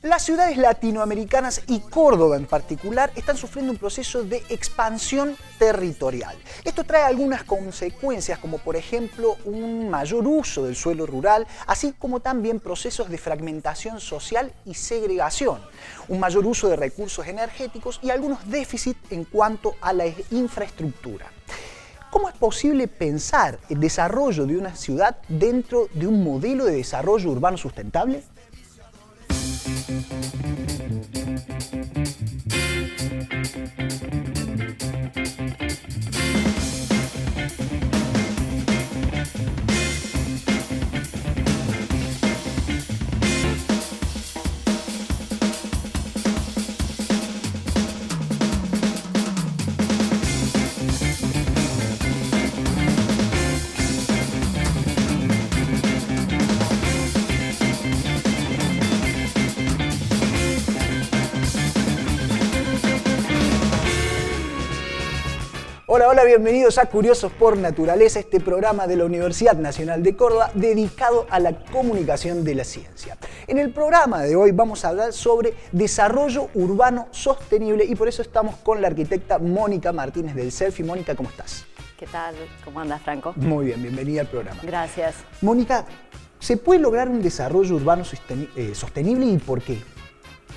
Las ciudades latinoamericanas y Córdoba en particular están sufriendo un proceso de expansión territorial. Esto trae algunas consecuencias, como por ejemplo un mayor uso del suelo rural, así como también procesos de fragmentación social y segregación, un mayor uso de recursos energéticos y algunos déficits en cuanto a la infraestructura. ¿Cómo es posible pensar el desarrollo de una ciudad dentro de un modelo de desarrollo urbano sustentable? Hola, bienvenidos a Curiosos por Naturaleza, este programa de la Universidad Nacional de Córdoba dedicado a la comunicación de la ciencia. En el programa de hoy vamos a hablar sobre desarrollo urbano sostenible y por eso estamos con la arquitecta Mónica Martínez del CELFI. Mónica, ¿cómo estás? ¿Qué tal? ¿Cómo andas, Franco? Muy bien, bienvenida al programa. Gracias. Mónica, ¿se puede lograr un desarrollo urbano sostenible y por qué?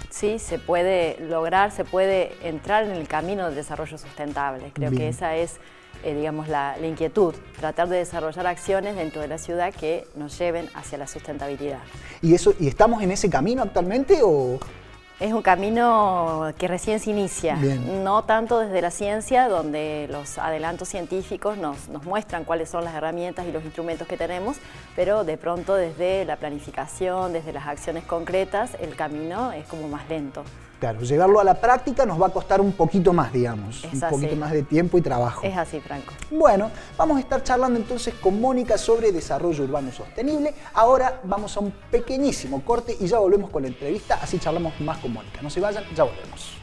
Sí, se puede lograr, se puede entrar en el camino del desarrollo sustentable. Creo que esa es, digamos, la inquietud, tratar de desarrollar acciones dentro de la ciudad que nos lleven hacia la sustentabilidad. ¿Y estamos en ese camino actualmente o...? Es un camino que recién se inicia, no tanto desde la ciencia, donde los adelantos científicos nos muestran cuáles son las herramientas y los instrumentos que tenemos, pero de pronto desde la planificación, desde las acciones concretas, el camino es como más lento. Claro, llevarlo a la práctica nos va a costar un poquito más, digamos, un poquito más de tiempo y trabajo. Es así, Franco. Bueno, vamos a estar charlando entonces con Mónica sobre desarrollo urbano sostenible. Ahora vamos a un pequeñísimo corte y ya volvemos con la entrevista, así charlamos más con Mónica. No se vayan, ya volvemos.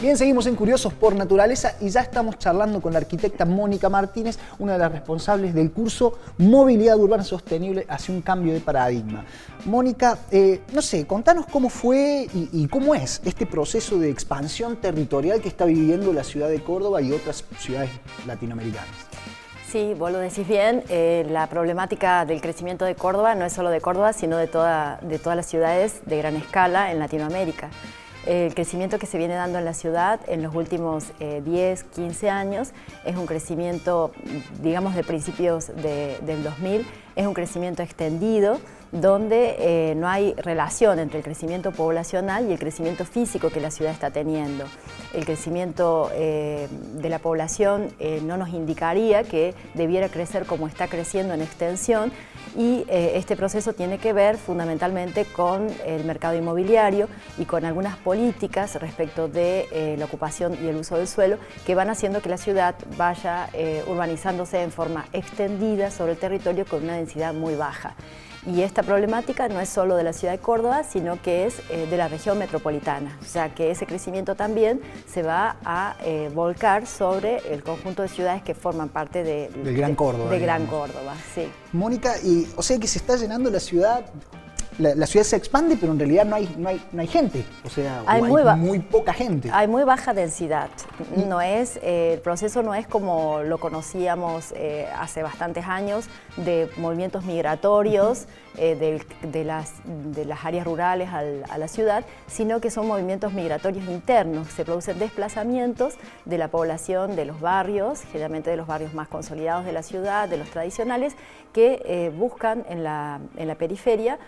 Bien, seguimos en Curiosos por Naturaleza y ya estamos charlando con la arquitecta Mónica Martínez, una de las responsables del curso Movilidad Urbana Sostenible hacia un cambio de paradigma. Mónica, no sé, contanos cómo fue y cómo es este proceso de expansión territorial que está viviendo la ciudad de Córdoba y otras ciudades latinoamericanas. Sí, vos lo decís bien, la problemática del crecimiento de Córdoba no es solo de Córdoba, sino de todas las ciudades de gran escala en Latinoamérica. El crecimiento que se viene dando en la ciudad en los últimos 10, 15 años es un crecimiento, digamos, de principios del 2000, es un crecimiento extendido donde no hay relación entre el crecimiento poblacional y el crecimiento físico que la ciudad está teniendo. El crecimiento de la población no nos indicaría que debiera crecer como está creciendo en extensión y este proceso tiene que ver fundamentalmente con el mercado inmobiliario y con algunas políticas respecto de la ocupación y el uso del suelo que van haciendo que la ciudad vaya urbanizándose en forma extendida sobre el territorio con una densidad muy baja. Y esta problemática no es solo de la ciudad de Córdoba, sino que es de la región metropolitana. O sea que ese crecimiento también se va a volcar sobre el conjunto de ciudades que forman parte del Gran Córdoba. De Gran Córdoba, sí. Mónica, o sea que se está llenando la ciudad. La ciudad se expande, pero en realidad no hay gente, o sea, hay muy poca gente. Hay muy baja densidad. El proceso no es como lo conocíamos hace bastantes años, de movimientos migratorios de las áreas rurales a la ciudad, sino que son movimientos migratorios internos. Se producen desplazamientos de la población de los barrios, generalmente de los barrios más consolidados de la ciudad, de los tradicionales, que buscan en la periferia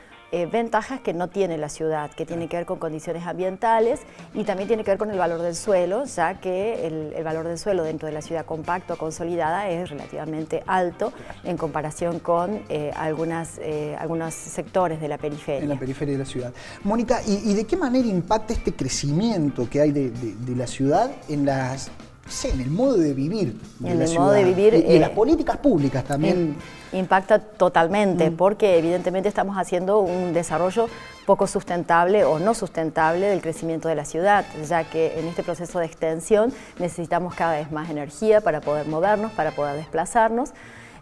ventajas que no tiene la ciudad, que tienen que ver con condiciones ambientales y también tiene que ver con el valor del suelo, ya que el valor del suelo dentro de la ciudad compacta o consolidada es relativamente alto en comparación con algunos sectores de la periferia. En la periferia de la ciudad. Mónica, ¿y de qué manera impacta este crecimiento que hay de la ciudad en las sí, en el modo de vivir de En la el ciudad. modo de vivir, Y en las políticas públicas también. Impacta totalmente, porque evidentemente estamos haciendo un desarrollo poco sustentable o no sustentable del crecimiento de la ciudad, ya que en este proceso de extensión necesitamos cada vez más energía para poder movernos, para poder desplazarnos.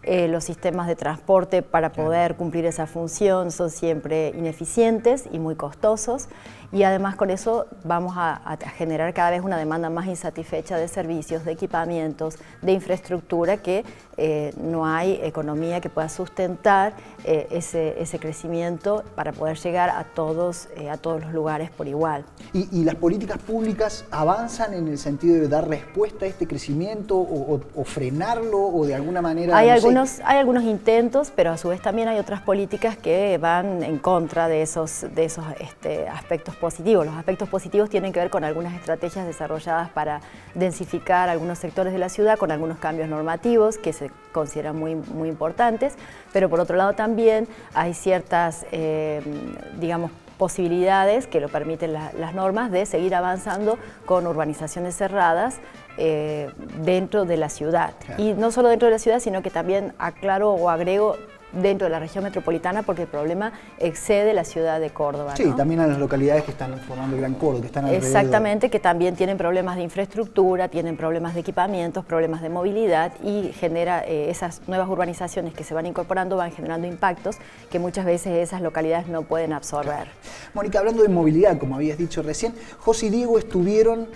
Los sistemas de transporte para poder cumplir esa función son siempre ineficientes y muy costosos, y además con eso vamos a generar cada vez una demanda más insatisfecha de servicios, de equipamientos, de infraestructura, que no hay economía que pueda sustentar ese crecimiento para poder llegar a todos los lugares por igual. ¿Y las políticas públicas avanzan en el sentido de dar respuesta a este crecimiento o frenarlo o de alguna manera? Hay algunos intentos, pero a su vez también hay otras políticas que van en contra de esos aspectos positivos. Los aspectos positivos tienen que ver con algunas estrategias desarrolladas para densificar algunos sectores de la ciudad, con algunos cambios normativos que se consideran muy, muy importantes, pero por otro lado también hay ciertas, posibilidades que lo permiten las normas de seguir avanzando con urbanizaciones cerradas dentro de la ciudad. Claro. Y no solo dentro de la ciudad, sino que también aclaro o agrego dentro de la región metropolitana, porque el problema excede la ciudad de Córdoba. Sí, ¿no? También a las localidades que están formando el Gran Córdoba, que están alrededor. Exactamente, que también tienen problemas de infraestructura, tienen problemas de equipamientos, problemas de movilidad, y genera esas nuevas urbanizaciones que se van incorporando, van generando impactos que muchas veces esas localidades no pueden absorber. Mónica, hablando de movilidad, como habías dicho recién, José y Diego estuvieron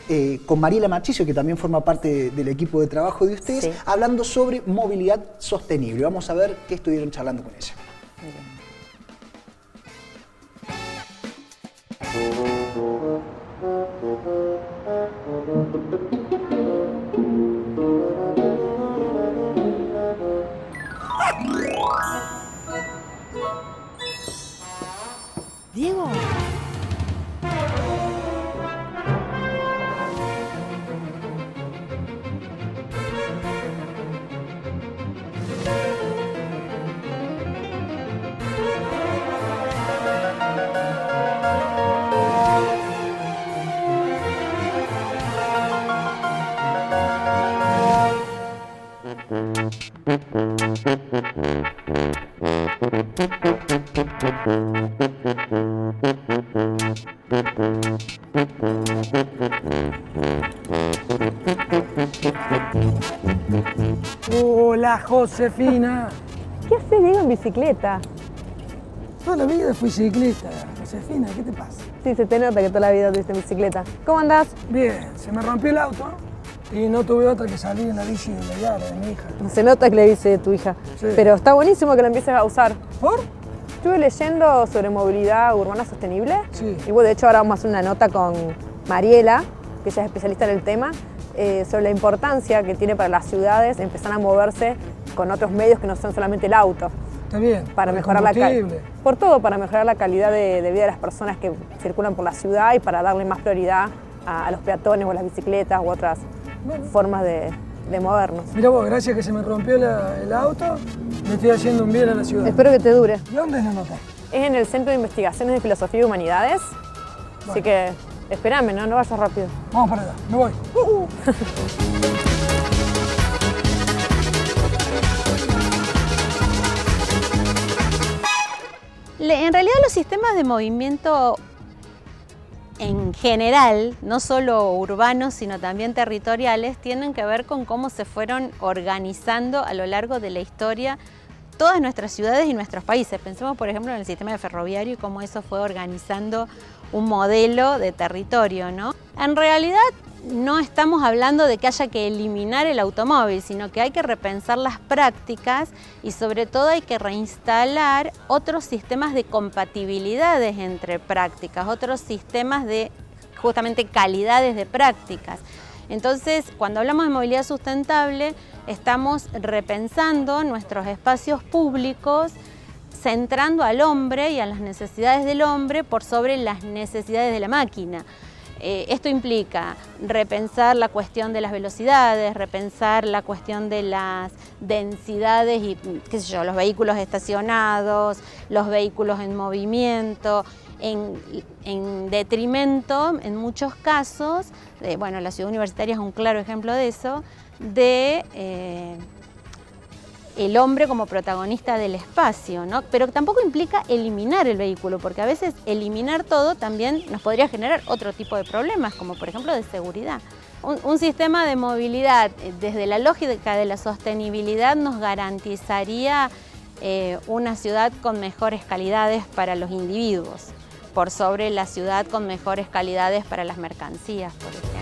con Mariela Machicio, que también forma parte del equipo de trabajo de ustedes, sí, hablando sobre movilidad sostenible. Vamos a ver qué estuvieron charlando con ella. Muy bien. Diego. Hola, Josefina. ¿Qué haces, Diego, en bicicleta? Toda la vida fui ciclista, Josefina, ¿qué te pasa? Sí, se te nota que toda la vida tuviste en bicicleta. ¿Cómo andás? Bien, se me rompió el auto y no tuve otra que salir en la bici de Yara, de mi hija. Se nota que le dice de tu hija, sí, pero está buenísimo que la empieces a usar. ¿Por? Estuve leyendo sobre movilidad urbana sostenible. Sí. Y bueno, de hecho ahora vamos a hacer una nota con Mariela, que ella es especialista en el tema, sobre la importancia que tiene para las ciudades empezar a moverse con otros medios que no son solamente el auto. Está bien. Para mejorar la calidad. Por todo, para mejorar la calidad de vida de las personas que circulan por la ciudad y para darle más prioridad a los peatones o a las bicicletas u otras formas de movernos. Mira vos, gracias que se me rompió el auto, me estoy haciendo un bien a la ciudad. Espero que te dure. ¿Y dónde es la nota? Es en el Centro de Investigaciones de Filosofía y Humanidades, bueno, así que espérame, no vayas rápido. Vamos para allá, me voy. En realidad los sistemas de movimiento en general, no solo urbanos, sino también territoriales, tienen que ver con cómo se fueron organizando a lo largo de la historia todas nuestras ciudades y nuestros países. Pensemos, por ejemplo, en el sistema ferroviario y cómo eso fue organizando un modelo de territorio, ¿no? En realidad no estamos hablando de que haya que eliminar el automóvil, sino que hay que repensar las prácticas y sobre todo hay que reinstalar otros sistemas de compatibilidades entre prácticas, otros sistemas de justamente calidades de prácticas. Entonces, cuando hablamos de movilidad sustentable, estamos repensando nuestros espacios públicos, centrando al hombre y a las necesidades del hombre por sobre las necesidades de la máquina. Esto implica repensar la cuestión de las velocidades, repensar la cuestión de las densidades y, qué sé yo, los vehículos estacionados, los vehículos en movimiento, en detrimento, en muchos casos, bueno, la ciudad universitaria es un claro ejemplo de eso, de el hombre como protagonista del espacio, ¿no? Pero tampoco implica eliminar el vehículo, porque a veces eliminar todo también nos podría generar otro tipo de problemas, como por ejemplo de seguridad. Un sistema de movilidad desde la lógica de la sostenibilidad nos garantizaría una ciudad con mejores calidades para los individuos, por sobre la ciudad con mejores calidades para las mercancías, por ejemplo.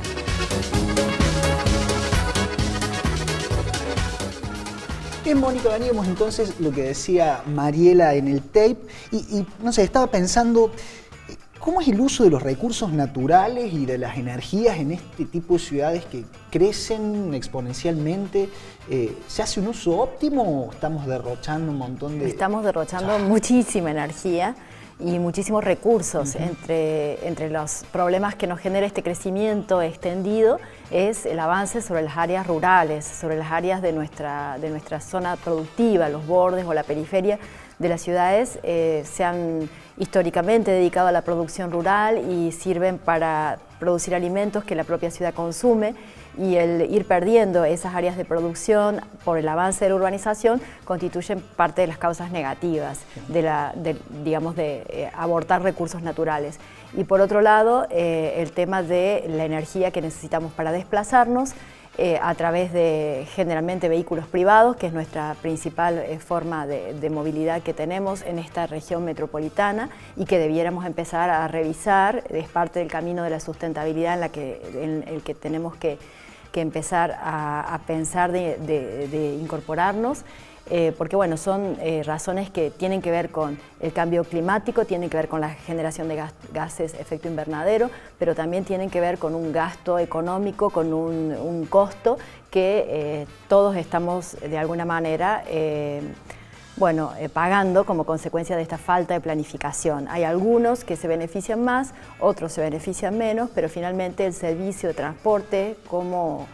Bien, Mónica, veníamos entonces lo que decía Mariela en el tape y no sé, estaba pensando, ¿cómo es el uso de los recursos naturales y de las energías en este tipo de ciudades que crecen exponencialmente? ¿Se hace un uso óptimo o estamos derrochando un montón de...? Estamos derrochando muchísima energía y muchísimos recursos. Entre los problemas que nos genera este crecimiento extendido es el avance sobre las áreas rurales, sobre las áreas de nuestra zona productiva, los bordes o la periferia de las ciudades se han históricamente dedicado a la producción rural y sirven para producir alimentos que la propia ciudad consume, y el ir perdiendo esas áreas de producción por el avance de la urbanización constituyen parte de las causas negativas de abortar recursos naturales. Y por otro lado, el tema de la energía que necesitamos para desplazarnos a través de generalmente vehículos privados, que es nuestra principal forma de movilidad que tenemos en esta región metropolitana y que debiéramos empezar a revisar. Es parte del camino de la sustentabilidad en el que tenemos que empezar a pensar de incorporarnos, porque bueno, son razones que tienen que ver con el cambio climático, tienen que ver con la generación de gases efecto invernadero, pero también tienen que ver con un gasto económico, con un costo que todos estamos de alguna manera pagando como consecuencia de esta falta de planificación. Hay algunos que se benefician más, otros se benefician menos, pero finalmente el servicio de transporte, como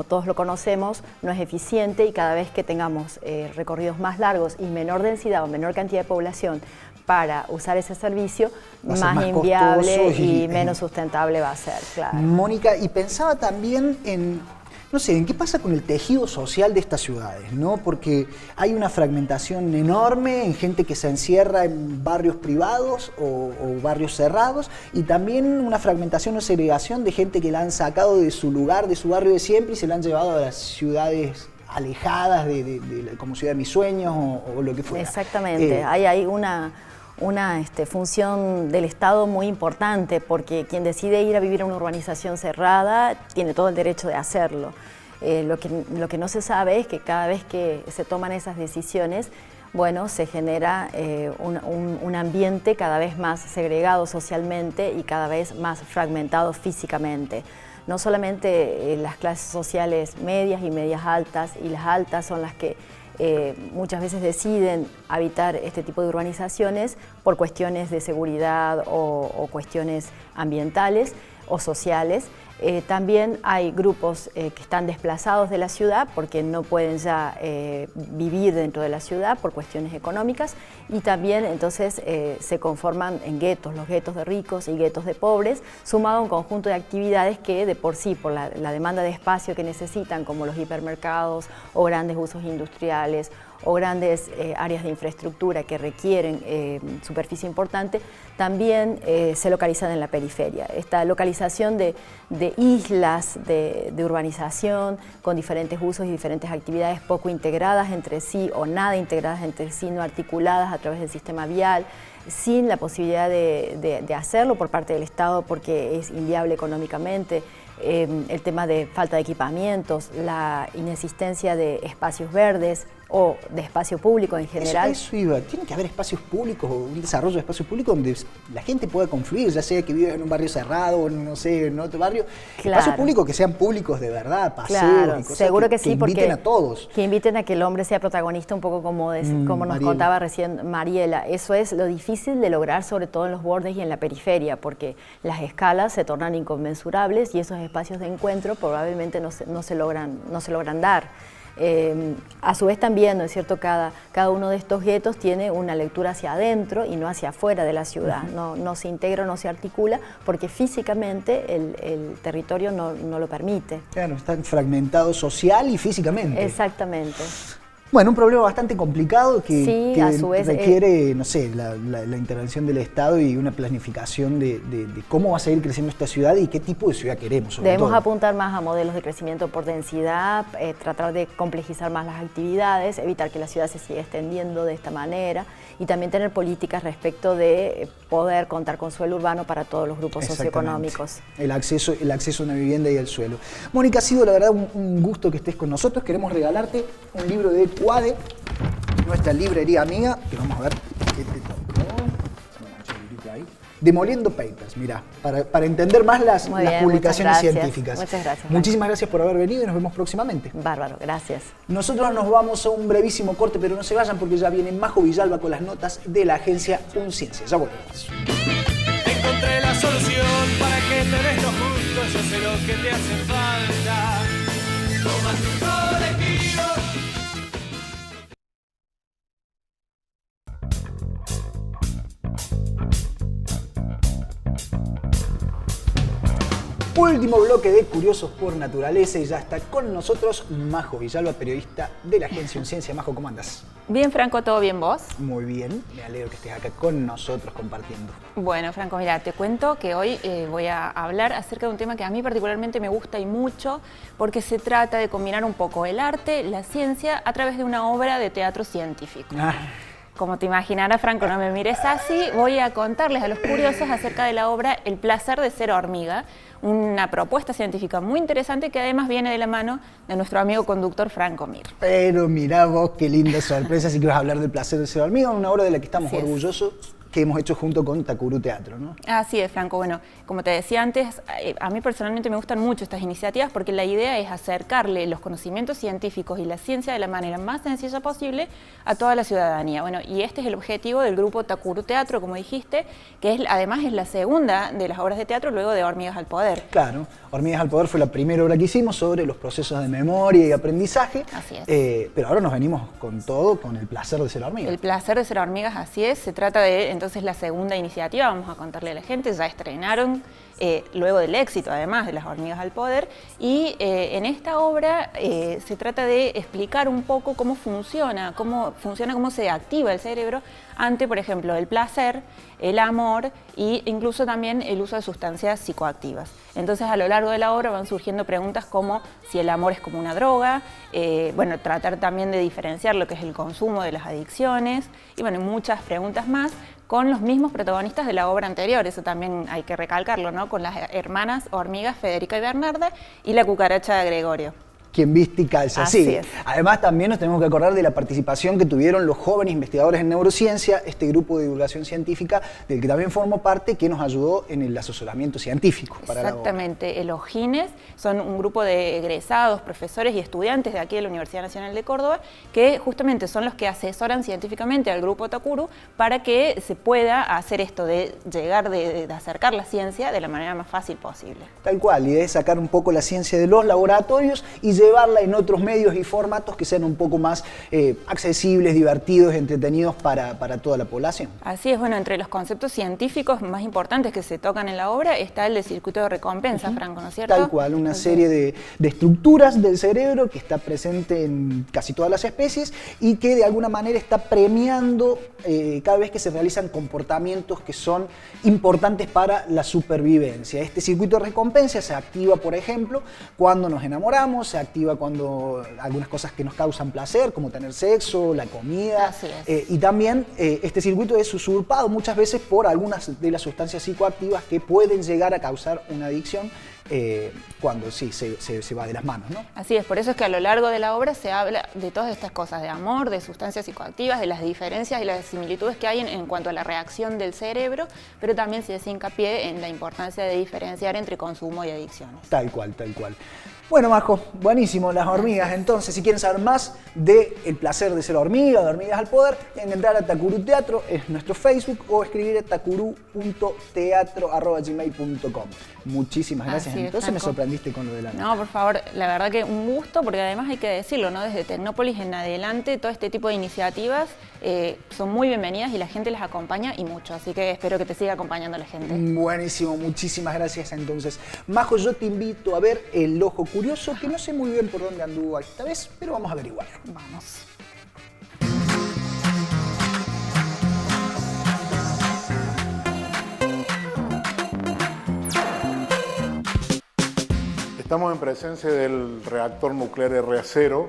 todos lo conocemos, no es eficiente, y cada vez que tengamos recorridos más largos y menor densidad o menor cantidad de población para usar ese servicio, más inviable y menos sustentable va a ser, claro. Mónica, y pensaba también en... No sé, ¿en qué pasa con el tejido social de estas ciudades, ¿no? Porque hay una fragmentación enorme en gente que se encierra en barrios privados o barrios cerrados, y también una fragmentación o segregación de gente que la han sacado de su lugar, de su barrio de siempre, y se la han llevado a las ciudades alejadas como Ciudad de mis sueños o lo que fuera. Exactamente, hay una función del Estado muy importante, porque quien decide ir a vivir en una urbanización cerrada tiene todo el derecho de hacerlo. Lo que no se sabe es que cada vez que se toman esas decisiones, bueno, se genera un ambiente cada vez más segregado socialmente y cada vez más fragmentado físicamente. No solamente las clases sociales medias y medias altas, y las altas son las que muchas veces deciden habitar este tipo de urbanizaciones por cuestiones de seguridad o cuestiones ambientales o sociales. También hay grupos que están desplazados de la ciudad porque no pueden ya vivir dentro de la ciudad por cuestiones económicas, y también entonces se conforman en guetos, los guetos de ricos y guetos de pobres, sumado a un conjunto de actividades que de por sí, por la demanda de espacio que necesitan, como los hipermercados o grandes usos industriales o grandes áreas de infraestructura que requieren superficie importante, también se localizan en la periferia. Esta localización de islas de urbanización con diferentes usos y diferentes actividades poco integradas entre sí o nada integradas entre sí, no articuladas a través del sistema vial, sin la posibilidad de hacerlo por parte del Estado porque es inviable económicamente, el tema de falta de equipamientos, la inexistencia de espacios verdes o de espacio público en general. Eso iba. Tiene que haber espacios públicos o un desarrollo de espacios públicos donde la gente pueda confluir, ya sea que viva en un barrio cerrado o no sé, en otro barrio. Claro. Espacios públicos que sean públicos de verdad, paseos Claro, y cosas seguro que sí, inviten porque a todos. que inviten a que el hombre sea protagonista, un poco como, como nos Mariela. contaba recién Mariela. Eso es lo difícil de lograr, sobre todo en los bordes y en la periferia, porque las escalas se tornan inconmensurables y esos espacios de encuentro probablemente no se logran dar. A su vez también, ¿no es cierto?, cada uno de estos guetos tiene una lectura hacia adentro y no hacia afuera de la ciudad. No se integra, no se articula, porque físicamente el territorio no lo permite. Claro, están fragmentados social y físicamente. Exactamente. Bueno, un problema bastante complicado que, Sí, que a su vez, requiere, no sé, la intervención del Estado y una planificación de cómo va a seguir creciendo esta ciudad y qué tipo de ciudad queremos, sobre Debemos todo. apuntar más a modelos de crecimiento por densidad, tratar de complejizar más las actividades, evitar que la ciudad se siga extendiendo de esta manera y también tener políticas respecto de poder contar con suelo urbano para todos los grupos socioeconómicos. El acceso a una vivienda y al suelo. Mónica, ha sido la verdad un gusto que estés con nosotros. Queremos regalarte un libro de Cuade, nuestra librería amiga, que vamos a ver qué te tocó. Demoliendo Papers, mirá, para entender más las Muy bien, publicaciones muchas gracias. científicas. Muchas gracias. Muchísimas gracias por haber venido y nos vemos próximamente. Bárbaro, gracias. Nosotros nos vamos a un brevísimo corte, pero no se vayan porque ya viene Majo Villalba con las notas de la agencia Unciencia. Ya volvemos. Encontré la solución para que te des lo justo, yo sé lo que te hace falta. Toma tu colectivo. Último bloque de Curiosos por Naturaleza y ya está con nosotros Majo Villalba, periodista de la agencia Unciencia. Majo, ¿cómo andas? Bien, Franco, ¿todo bien vos? Muy bien, me alegro que estés acá con nosotros compartiendo. Bueno, Franco, mira, te cuento que hoy voy a hablar acerca de un tema que a mí particularmente me gusta y mucho, porque se trata de combinar un poco el arte, la ciencia, a través de una obra de teatro científico. Como te imaginarás, Franco, no me mires así, voy a contarles a los curiosos acerca de la obra El placer de ser hormiga, una propuesta científica muy interesante que además viene de la mano de nuestro amigo conductor Franco Mir. Pero mirá vos, qué linda sorpresa, así que vas a hablar del placer de ser hormiga, una obra de la que estamos Así es. orgullosos, que hemos hecho junto con Takuru Teatro, ¿no? Así es, Franco. Bueno, como te decía antes, a mí personalmente me gustan mucho estas iniciativas porque la idea es acercarle los conocimientos científicos y la ciencia de la manera más sencilla posible a toda la ciudadanía. Bueno, y este es el objetivo del grupo Takuru Teatro, como dijiste, que además es la segunda de las obras de teatro luego de Hormigas al Poder. Claro, Hormigas al Poder fue la primera obra que hicimos sobre los procesos de memoria y aprendizaje. Así es. Pero ahora nos venimos con todo, con el placer de ser hormiga. El placer de ser hormigas, así es. Se trata de, entonces, la segunda iniciativa, vamos a contarle a la gente, ya estrenaron, luego del éxito, además, de las Hormigas al Poder, y en esta obra se trata de explicar un poco cómo funciona, cómo se activa el cerebro ante, por ejemplo, el placer, el amor e incluso también el uso de sustancias psicoactivas. Entonces, a lo largo de la obra van surgiendo preguntas como si el amor es como una droga, bueno, tratar también de diferenciar lo que es el consumo de las adicciones, y bueno, muchas preguntas más, con los mismos protagonistas de la obra anterior, eso también hay que recalcarlo, ¿no? Con las hermanas hormigas Federica y Bernarda y la cucaracha Gregorio. Quien viste y calza, Así sí. es. Además, también nos tenemos que acordar de la participación que tuvieron los jóvenes investigadores en neurociencia, este grupo de divulgación científica, del que también formo parte, que nos ayudó en el asesoramiento científico para la obra. Exactamente, los GINES son un grupo de egresados, profesores y estudiantes de aquí de la Universidad Nacional de Córdoba, que justamente son los que asesoran científicamente al grupo Takuru para que se pueda hacer esto de llegar, de acercar la ciencia de la manera más fácil posible. Tal cual, y de sacar un poco la ciencia de los laboratorios y llevarla en otros medios y formatos que sean un poco más accesibles, divertidos, entretenidos para toda la población. Así es, bueno, entre los conceptos científicos más importantes que se tocan en la obra está el de circuito de recompensa, Franco, ¿no es cierto? Tal cual, una serie de estructuras del cerebro que está presente en casi todas las especies y que de alguna manera está premiando cada vez que se realizan comportamientos que son importantes para la supervivencia. Este circuito de recompensa se activa, por ejemplo, cuando nos enamoramos, se activa cuando algunas cosas que nos causan placer, como tener sexo, la comida. Así es. Y también este circuito es usurpado muchas veces por algunas de las sustancias psicoactivas que pueden llegar a causar una adicción cuando sí se va de las manos, ¿no? Así es, por eso es que a lo largo de la obra se habla de todas estas cosas, de amor, de sustancias psicoactivas, de las diferencias y las similitudes que hay en cuanto a la reacción del cerebro, pero también se hace hincapié en la importancia de diferenciar entre consumo y adicciones. Tal cual, tal cual. Bueno, Majo, buenísimo, las hormigas. Entonces, si quieren saber más del placer de ser hormiga, de Hormigas al Poder, tienen que entrar a Takuru Teatro, es nuestro Facebook, o escribir a takuru.teatro@gmail.com. Muchísimas gracias. Así es, Entonces me Franco. sorprendiste con lo de la nota. No, por favor, la verdad que un gusto, porque además hay que decirlo, ¿no? Desde Tecnópolis en adelante, todo este tipo de iniciativas son muy bienvenidas y la gente las acompaña y mucho, así que espero que te siga acompañando la gente. Buenísimo, muchísimas gracias. Entonces, Majo, yo te invito a ver El Ojo Curioso, que no sé muy bien por dónde anduvo esta vez, pero vamos a averiguarlo. Vamos. Estamos en presencia del reactor nuclear RA0.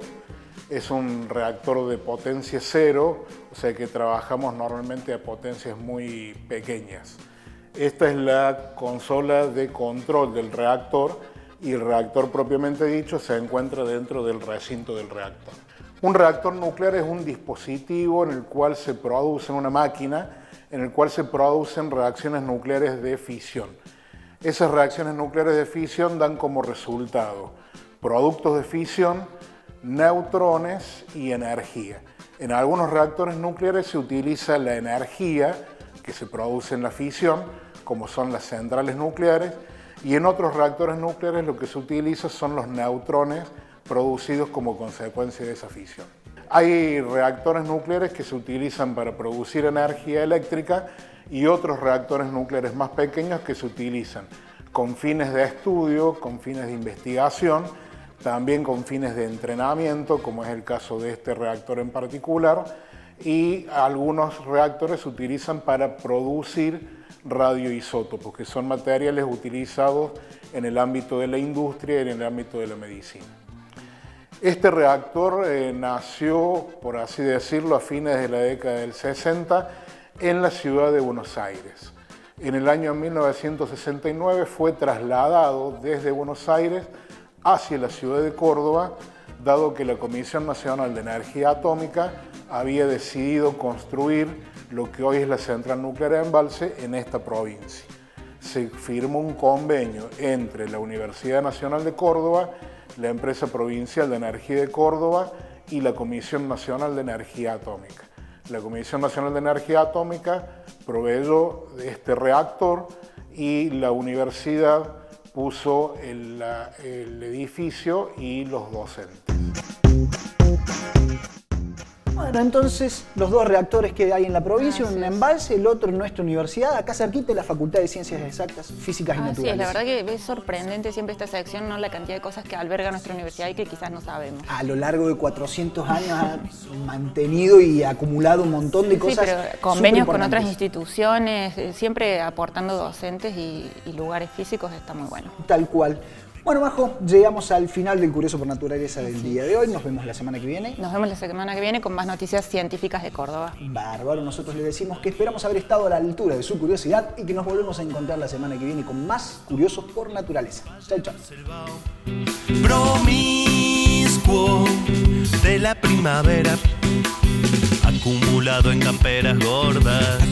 Es un reactor de potencia cero, o sea que trabajamos normalmente a potencias muy pequeñas. Esta es la consola de control del reactor y el reactor propiamente dicho se encuentra dentro del recinto del reactor. Un reactor nuclear es un dispositivo en el cual se produce una máquina, en el cual se producen reacciones nucleares de fisión. Esas reacciones nucleares de fisión dan como resultado productos de fisión, neutrones y energía. En algunos reactores nucleares se utiliza la energía que se produce en la fisión, como son las centrales nucleares, y en otros reactores nucleares lo que se utiliza son los neutrones producidos como consecuencia de esa fisión. Hay reactores nucleares que se utilizan para producir energía eléctrica y otros reactores nucleares más pequeños que se utilizan con fines de estudio, con fines de investigación, también con fines de entrenamiento, como es el caso de este reactor en particular, y algunos reactores se utilizan para producir radioisótopos, que son materiales utilizados en el ámbito de la industria y en el ámbito de la medicina. Este reactor nació, por así decirlo, a fines de la década del 60 en la ciudad de Buenos Aires. En el año 1969 fue trasladado desde Buenos Aires hacia la ciudad de Córdoba, dado que la Comisión Nacional de Energía Atómica había decidido construir lo que hoy es la central nuclear de Embalse en esta provincia. Se firmó un convenio entre la Universidad Nacional de Córdoba, la Empresa Provincial de Energía de Córdoba y la Comisión Nacional de Energía Atómica. La Comisión Nacional de Energía Atómica proveyó este reactor y la universidad puso el edificio y los docentes. Bueno, entonces los dos reactores que hay en la provincia, uno en Embalse, el otro en nuestra universidad, acá cerquita de la Facultad de Ciencias Exactas, Físicas y Naturales. Sí, la verdad que es sorprendente siempre esta sección, ¿no? La cantidad de cosas que alberga nuestra universidad y que quizás no sabemos. A lo largo de 400 años ha mantenido y acumulado un montón de cosas. Sí, pero convenios con otras superimportantes. instituciones, siempre aportando docentes y lugares físicos, está muy bueno. Tal cual. Bueno, Majo, llegamos al final del Curioso por Naturaleza del día de hoy. Nos vemos la semana que viene. Nos vemos la semana que viene con más noticias científicas de Córdoba. Bárbaro, nosotros le decimos que esperamos haber estado a la altura de su curiosidad y que nos volvemos a encontrar la semana que viene con más Curiosos por Naturaleza. Chau, chau. Promiscuo de la primavera, acumulado en camperas gordas.